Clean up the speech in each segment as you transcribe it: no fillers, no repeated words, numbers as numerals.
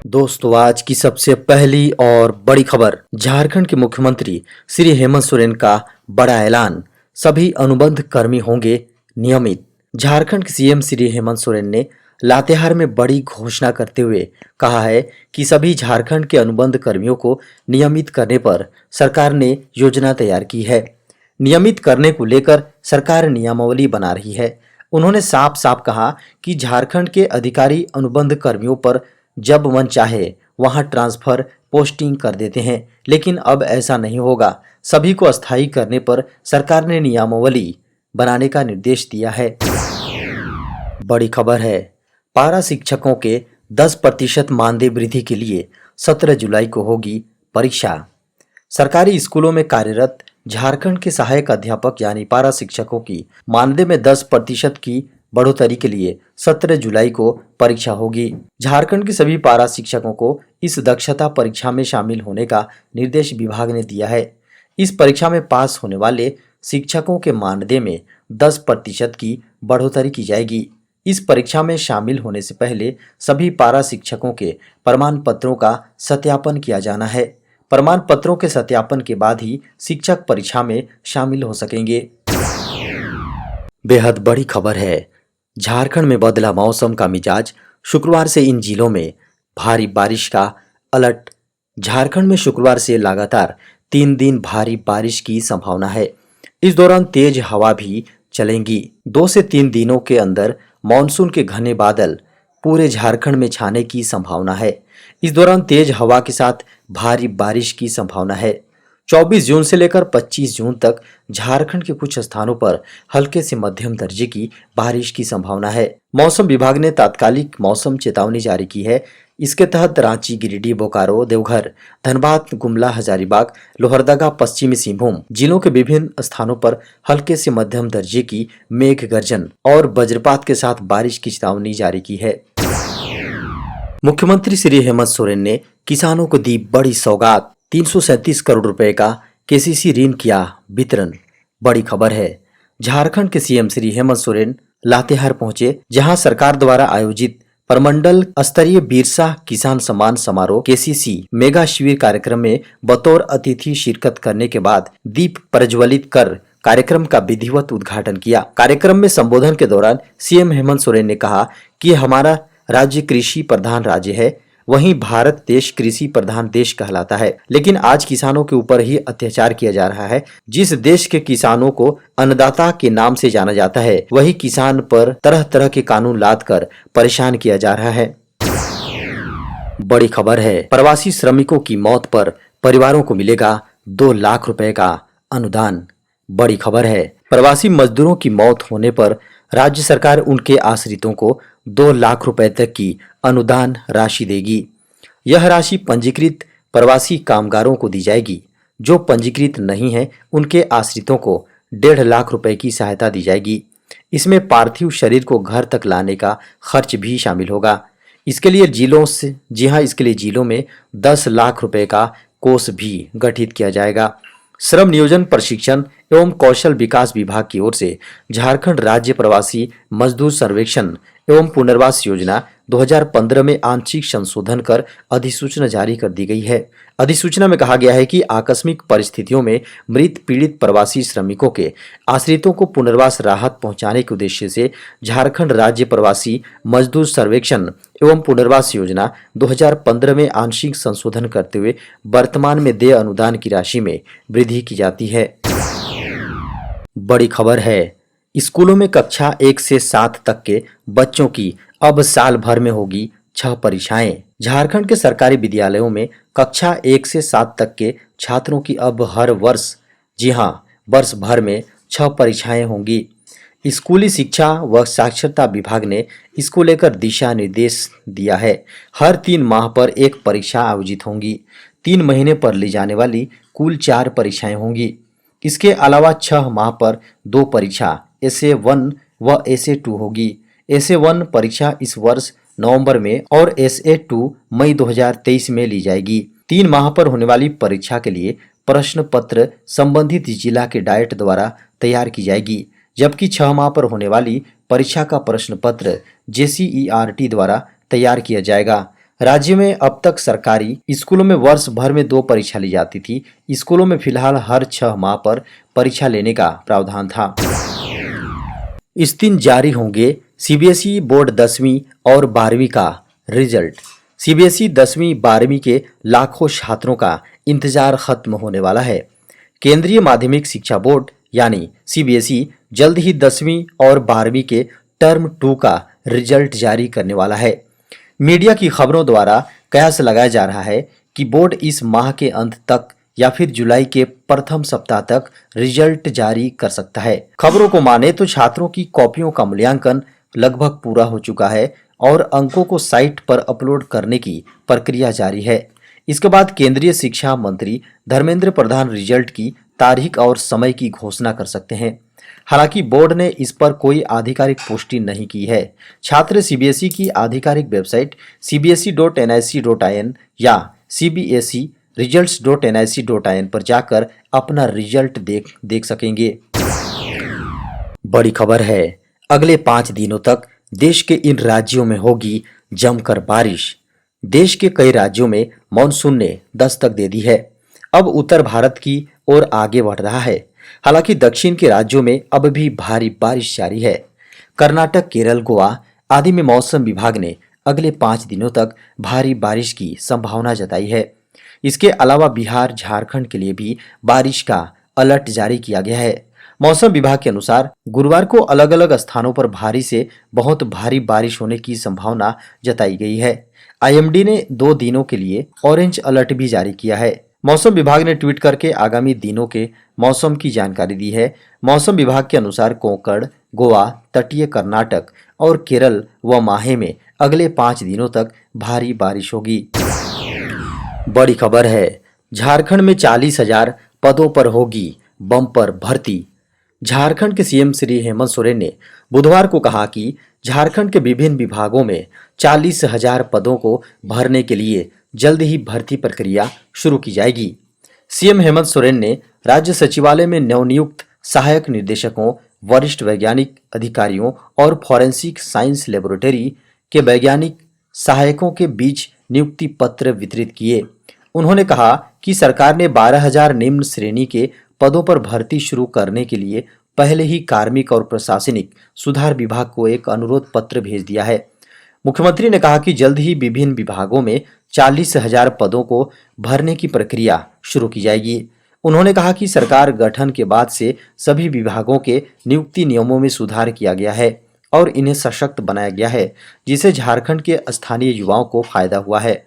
दोस्तों, आज की सबसे पहली और बड़ी खबर। झारखंड के मुख्यमंत्री श्री हेमंत सोरेन का बड़ा ऐलान। सभी अनुबंध कर्मी होंगे नियमित। झारखंड के सीएम श्री हेमंत सोरेन ने लातेहार में बड़ी घोषणा करते हुए कहा है कि सभी झारखंड के अनुबंध कर्मियों को नियमित करने पर सरकार ने योजना तैयार की है। नियमित करने को लेकर सरकार नियमावली बना रही है। उन्होंने साफ साफ कहा कि झारखंड के अधिकारी अनुबंध कर्मियों पर जब मन चाहे वहां ट्रांसफर पोस्टिंग कर देते हैं, लेकिन अब ऐसा नहीं होगा। सभी को अस्थायी करने पर सरकार ने नियमावली बनाने का निर्देश दिया है। बड़ी खबर है, पारा शिक्षकों के 10% मानदेय वृद्धि के लिए 17 जुलाई को होगी परीक्षा। सरकारी स्कूलों में कार्यरत झारखंड के सहायक अध्यापक यानी पारा शिक्षकों की मानदेय में 10% की बढ़ोतरी के लिए 17 जुलाई को परीक्षा होगी। झारखंड के सभी पारा शिक्षकों को इस दक्षता परीक्षा में शामिल होने का निर्देश विभाग ने दिया है। इस परीक्षा में पास होने वाले शिक्षकों के मानदेय में 10% की बढ़ोतरी की जाएगी। इस परीक्षा में शामिल होने से पहले सभी पारा शिक्षकों के प्रमाण पत्रों का सत्यापन किया जाना है। प्रमाण पत्रों के सत्यापन के बाद ही शिक्षक परीक्षा में शामिल हो सकेंगे। बेहद बड़ी खबर है, झारखंड में बदला मौसम का मिजाज। शुक्रवार से इन जिलों में भारी बारिश का अलर्ट। झारखंड में शुक्रवार से लगातार 3 दिन भारी बारिश की संभावना है। इस दौरान तेज हवा भी चलेंगी। 2 से 3 दिनों के अंदर मानसून के घने बादल पूरे झारखंड में छाने की संभावना है। इस दौरान तेज हवा के साथ भारी बारिश की संभावना है। 24 जून से लेकर 25 जून तक झारखंड के कुछ स्थानों पर हल्के से मध्यम दर्जे की बारिश की संभावना है। मौसम विभाग ने तात्कालिक मौसम चेतावनी जारी की है। इसके तहत रांची, गिरिडीह, बोकारो, देवघर, धनबाद, गुमला, हजारीबाग, लोहरदगा, पश्चिमी सिंहभूम जिलों के विभिन्न स्थानों पर हल्के से मध्यम दर्जे की मेघ गर्जन और वज्रपात के साथ बारिश की चेतावनी जारी की है। मुख्यमंत्री श्री हेमंत सोरेन ने किसानों को दी बड़ी सौगात। 337 करोड़ रुपए का केसीसी ऋण किया वितरण। बड़ी खबर है, झारखंड के सीएम श्री हेमंत सोरेन लातेहार पहुंचे, जहां सरकार द्वारा आयोजित प्रमंडल स्तरीय बिरसा किसान सम्मान समारोह केसीसी मेगा शिविर कार्यक्रम में बतौर अतिथि शिरकत करने के बाद दीप प्रज्वलित कर कार्यक्रम का विधिवत उद्घाटन किया। कार्यक्रम में संबोधन के दौरान सीएम हेमंत सोरेन ने कहा कि हमारा राज्य कृषि प्रधान राज्य है, वहीं भारत देश कृषि प्रधान देश कहलाता है, लेकिन आज किसानों के ऊपर ही अत्याचार किया जा रहा है। जिस देश के किसानों को अन्नदाता के नाम से जाना जाता है, वही किसान पर तरह तरह के कानून लाद कर परेशान किया जा रहा है। बड़ी खबर है, प्रवासी श्रमिकों की मौत पर परिवारों को मिलेगा 2 लाख रुपए का अनुदान। बड़ी खबर है, प्रवासी मजदूरों की मौत होने पर राज्य सरकार उनके आश्रितों को 2 लाख रुपए तक की अनुदान राशि देगी। यह राशि पंजीकृत प्रवासी कामगारों को दी जाएगी। जो पंजीकृत नहीं है, उनके आश्रितों को 1.5 लाख रुपए की सहायता दी जाएगी। इसमें पार्थिव शरीर को घर तक लाने का खर्च भी शामिल होगा। इसके लिए जिलों में 10 लाख रुपए का कोष भी गठित किया जाएगा। श्रम नियोजन, प्रशिक्षण एवं कौशल विकास विभाग की ओर से झारखंड राज्य प्रवासी मजदूर सर्वेक्षण एवं पुनर्वास योजना 2015 में आंशिक संशोधन कर अधिसूचना जारी कर दी गई है। अधिसूचना में कहा गया है कि आकस्मिक परिस्थितियों में मृत पीड़ित प्रवासी श्रमिकों के आश्रितों को पुनर्वास राहत पहुंचाने के उद्देश्य से झारखंड राज्य प्रवासी मजदूर सर्वेक्षण एवं पुनर्वास योजना 2015 में आंशिक संशोधन करते हुए वर्तमान में देय अनुदान की राशि में वृद्धि की जाती है। बड़ी खबर है, स्कूलों में कक्षा 1 से 7 तक के बच्चों की अब साल भर में होगी 6 परीक्षाएं। झारखंड के सरकारी विद्यालयों में कक्षा 1 से 7 तक के छात्रों की अब हर वर्ष वर्ष भर में 6 परीक्षाएं होंगी। स्कूली शिक्षा व साक्षरता विभाग ने इसको लेकर दिशा निर्देश दिया है। हर 3 माह पर एक परीक्षा आयोजित होंगी। 3 महीने पर ली जाने वाली कुल 4 परीक्षाएं होंगी। इसके अलावा 6 माह पर 2 परीक्षा SA1 व SA2 होगी। SA1 परीक्षा इस वर्ष नवंबर में और SA2 मई 2023 में ली जाएगी। 3 माह पर होने वाली परीक्षा के लिए प्रश्न पत्र संबंधित जिला के डाइट द्वारा तैयार की जाएगी, जबकि 6 माह पर होने वाली परीक्षा का प्रश्न पत्र JCERT द्वारा तैयार किया जाएगा। राज्य में अब तक सरकारी स्कूलों में वर्ष भर में 2 परीक्षा ली जाती थी। स्कूलों में फिलहाल हर 6 माह पर परीक्षा लेने का प्रावधान था। इस दिन जारी होंगे सीबीएसई बोर्ड 10वीं और 12वीं का रिजल्ट। सीबीएसई 10वीं 12वीं के लाखों छात्रों का इंतजार खत्म होने वाला है। केंद्रीय माध्यमिक शिक्षा बोर्ड यानी सीबीएसई जल्द ही 10वीं और 12वीं के टर्म 2 का रिजल्ट जारी करने वाला है। मीडिया की खबरों द्वारा कयास लगाया जा रहा है कि बोर्ड इस माह के अंत तक या फिर जुलाई के प्रथम सप्ताह तक रिजल्ट जारी कर सकता है। खबरों को माने तो छात्रों की कॉपियों का मूल्यांकन लगभग पूरा हो चुका है और अंकों को साइट पर अपलोड करने की प्रक्रिया जारी है। इसके बाद केंद्रीय शिक्षा मंत्री धर्मेंद्र प्रधान रिजल्ट की तारीख और समय की घोषणा कर सकते हैं। हालांकि बोर्ड ने इस पर कोई आधिकारिक पुष्टि नहीं की है। छात्र सीबीएसई की आधिकारिक वेबसाइट cbse.nic.in या cbseresults.nic.in पर जाकर अपना रिजल्ट देख सकेंगे। बड़ी खबर है, अगले 5 दिनों तक देश के इन राज्यों में होगी जमकर बारिश। देश के कई राज्यों में मानसून ने दस्तक दे दी है। अब उत्तर भारत की ओर आगे बढ़ रहा है। हालांकि दक्षिण के राज्यों में अब भी भारी बारिश जारी है। कर्नाटक, केरल, गोवा आदि में मौसम विभाग ने अगले 5 दिनों तक भारी बारिश की संभावना जताई है। इसके अलावा बिहार, झारखंड के लिए भी बारिश का अलर्ट जारी किया गया है। मौसम विभाग के अनुसार गुरुवार को अलग अलग स्थानों पर भारी से बहुत भारी बारिश होने की संभावना जताई गई है। आईएमडी ने 2 दिनों के लिए ऑरेंज अलर्ट भी जारी किया है। मौसम विभाग ने ट्वीट करके आगामी दिनों के मौसम की जानकारी दी है। मौसम विभाग के अनुसार कोंकण, गोवा, तटीय कर्नाटक और केरल व माहे में अगले 5 दिनों तक भारी बारिश होगी। बड़ी खबर है, झारखंड में 40,000 पदों पर होगी बम्पर भर्ती। झारखंड के सीएम श्री हेमंत सोरेन ने बुधवार को कहा कि झारखंड के विभिन्न विभागों में 40,000 पदों को भरने के लिए जल्द ही भर्ती प्रक्रिया शुरू की जाएगी। सीएम हेमंत सोरेन ने राज्य सचिवालय में नवनियुक्त सहायक निर्देशकों, वरिष्ठ वैज्ञानिक अधिकारियों और फॉरेंसिक साइंस लेबोरेटरी के वैज्ञानिक सहायकों के बीच नियुक्ति पत्र वितरित किए। उन्होंने कहा कि सरकार ने 12,000 निम्न श्रेणी के पदों पर भर्ती शुरू करने के लिए पहले ही कार्मिक और प्रशासनिक सुधार विभाग को एक अनुरोध पत्र भेज दिया है। मुख्यमंत्री ने कहा कि जल्द ही विभिन्न विभागों में 40,000 पदों को भरने की प्रक्रिया शुरू की जाएगी। उन्होंने कहा कि सरकार गठन के बाद से सभी विभागों के नियुक्ति नियमों में सुधार किया गया है और इन्हें सशक्त बनाया गया है, जिससे झारखंड के स्थानीय युवाओं को फायदा हुआ है।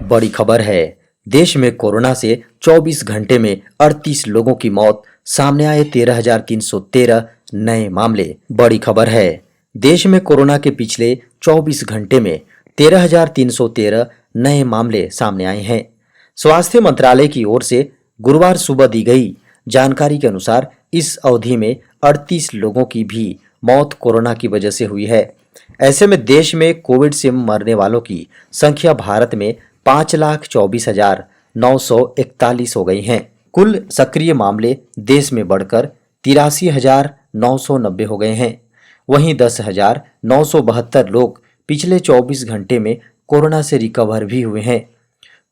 बड़ी खबर है, देश में कोरोना से 24 घंटे में 38 लोगों की मौत, सामने आए 13,313 नए मामले। बड़ी खबर है, देश में कोरोना के पिछले 24 घंटे में 13,313 नए मामले सामने आए हैं। स्वास्थ्य मंत्रालय की ओर से गुरुवार सुबह दी गई जानकारी के अनुसार इस अवधि में 38 लोगों की भी मौत कोरोना की वजह से हुई है। ऐसे में देश में कोविड से मरने वालों की संख्या भारत में 5,24,941 हो गई हैं। कुल सक्रिय मामले देश में बढ़कर 83,990 हो गए हैं। वहीं 10,972 लोग पिछले 24 घंटे में कोरोना से रिकवर भी हुए हैं।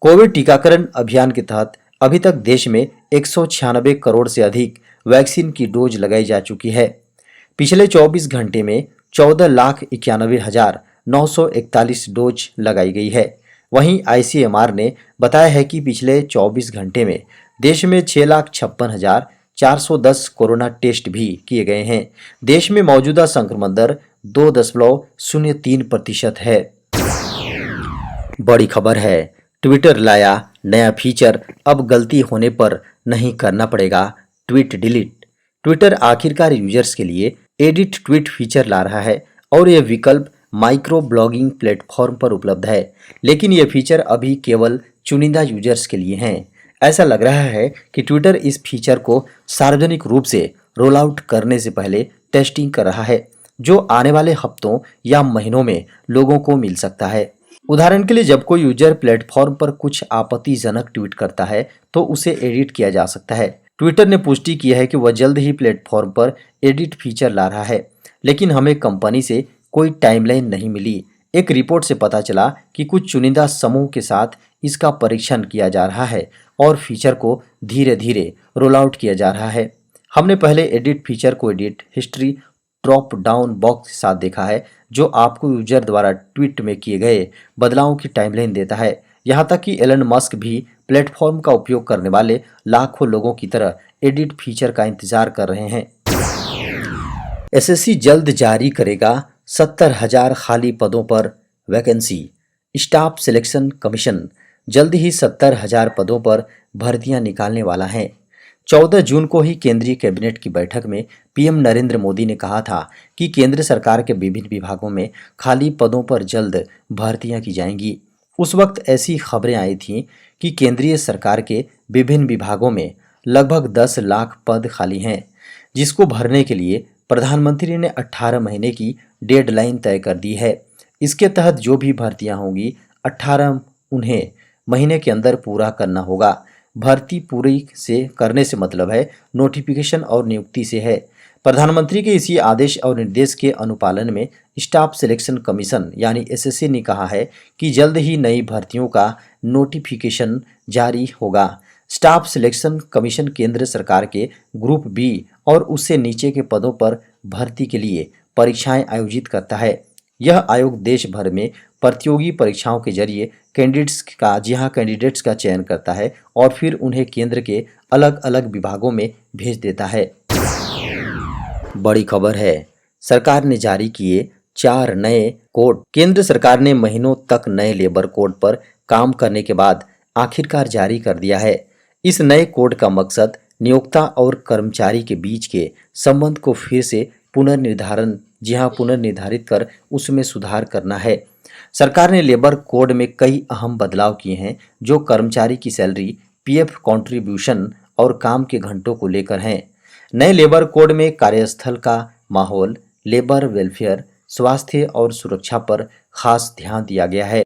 कोविड टीकाकरण अभियान के तहत अभी तक देश में 196 करोड़ से अधिक वैक्सीन की डोज लगाई जा चुकी है। पिछले 24 घंटे में 14,91,941 डोज लगाई गई है। वहीं आईसीएमआर ने बताया है कि पिछले 24 घंटे में देश में 6,56,410 कोरोना टेस्ट भी किए गए हैं। देश में मौजूदा संक्रमण दर 2.03% है। बड़ी खबर है, ट्विटर लाया नया फीचर, अब गलती होने पर नहीं करना पड़ेगा ट्वीट डिलीट। ट्विटर आखिरकार यूजर्स के लिए एडिट ट्वीट फीचर ला रहा है और यह विकल्प माइक्रो ब्लॉगिंग प्लेटफॉर्म पर उपलब्ध है, लेकिन यह फीचर अभी केवल चुनिंदा यूजर्स के लिए हैं। ऐसा लग रहा है कि ट्विटर इस फीचर को सार्वजनिक रूप से रोल आउट करने से पहले टेस्टिंग कर रहा है, जो आने वाले हफ्तों या महीनों में लोगों को मिल सकता है। उदाहरण के लिए, जब कोई यूजर प्लेटफॉर्म पर कुछ आपत्तिजनक ट्वीट करता है तो उसे एडिट किया जा सकता है। ट्विटर ने पुष्टि की है कि वह जल्द ही प्लेटफॉर्म पर एडिट फीचर ला रहा है, लेकिन हमें कंपनी से कोई टाइमलाइन नहीं मिली। एक रिपोर्ट से पता चला कि कुछ चुनिंदा समूह के साथ इसका परीक्षण किया जा रहा है और फीचर को धीरे धीरे रोल आउट किया जा रहा है। हमने पहले एडिट फीचर को edit history drop down box के साथ देखा है, जो आपको यूजर द्वारा ट्वीट में किए गए बदलावों की टाइमलाइन देता है। यहाँ तक कि एलन मस्क भी प्लेटफॉर्म का उपयोग करने वाले लाखों लोगों की तरह एडिट फीचर का इंतजार कर रहे हैं। एसएससी जल्द जारी करेगा 70,000 खाली पदों पर वैकेंसी। स्टाफ सिलेक्शन कमीशन जल्द ही 70,000 पदों पर भर्तियां निकालने वाला है। 14 जून को ही केंद्रीय कैबिनेट की बैठक में पीएम नरेंद्र मोदी ने कहा था कि केंद्र सरकार के विभिन्न विभागों में खाली पदों पर जल्द भर्तियां की जाएंगी। उस वक्त ऐसी खबरें आई थीं कि केंद्रीय सरकार के विभिन्न विभागों में लगभग 10 लाख पद खाली हैं, जिसको भरने के लिए प्रधानमंत्री ने 18 महीने की डेडलाइन तय कर दी है। इसके तहत जो भी भर्तियां होंगी 18 उन्हें महीने के अंदर पूरा करना होगा। भर्ती पूरी से करने से मतलब है नोटिफिकेशन और नियुक्ति से है। प्रधानमंत्री के इसी आदेश और निर्देश के अनुपालन में स्टाफ सिलेक्शन कमीशन यानी एसएससी ने कहा है कि जल्द ही नई भर्तियों का नोटिफिकेशन जारी होगा। स्टाफ सिलेक्शन कमीशन केंद्र सरकार के ग्रुप बी और उससे नीचे के पदों पर भर्ती के लिए परीक्षाएं आयोजित करता है। यह आयोग देश भर में प्रतियोगी परीक्षाओं के जरिए कैंडिडेट्स का चयन करता है और फिर उन्हें केंद्र के अलग अलग विभागों में भेज देता है। बड़ी खबर है, सरकार ने जारी किए 4 नए कोड। केंद्र सरकार ने महीनों तक नए लेबर कोड पर काम करने के बाद आखिरकार जारी कर दिया है। इस नए कोड का मकसद नियोक्ता और कर्मचारी के बीच के संबंध को फिर से पुनर्निर्धारित कर उसमें सुधार करना है। सरकार ने लेबर कोड में कई अहम बदलाव किए हैं, जो कर्मचारी की सैलरी, पीएफ कंट्रीब्यूशन और काम के घंटों को लेकर हैं। नए लेबर कोड में कार्यस्थल का माहौल, लेबर वेलफेयर, स्वास्थ्य और सुरक्षा पर खास ध्यान दिया गया है।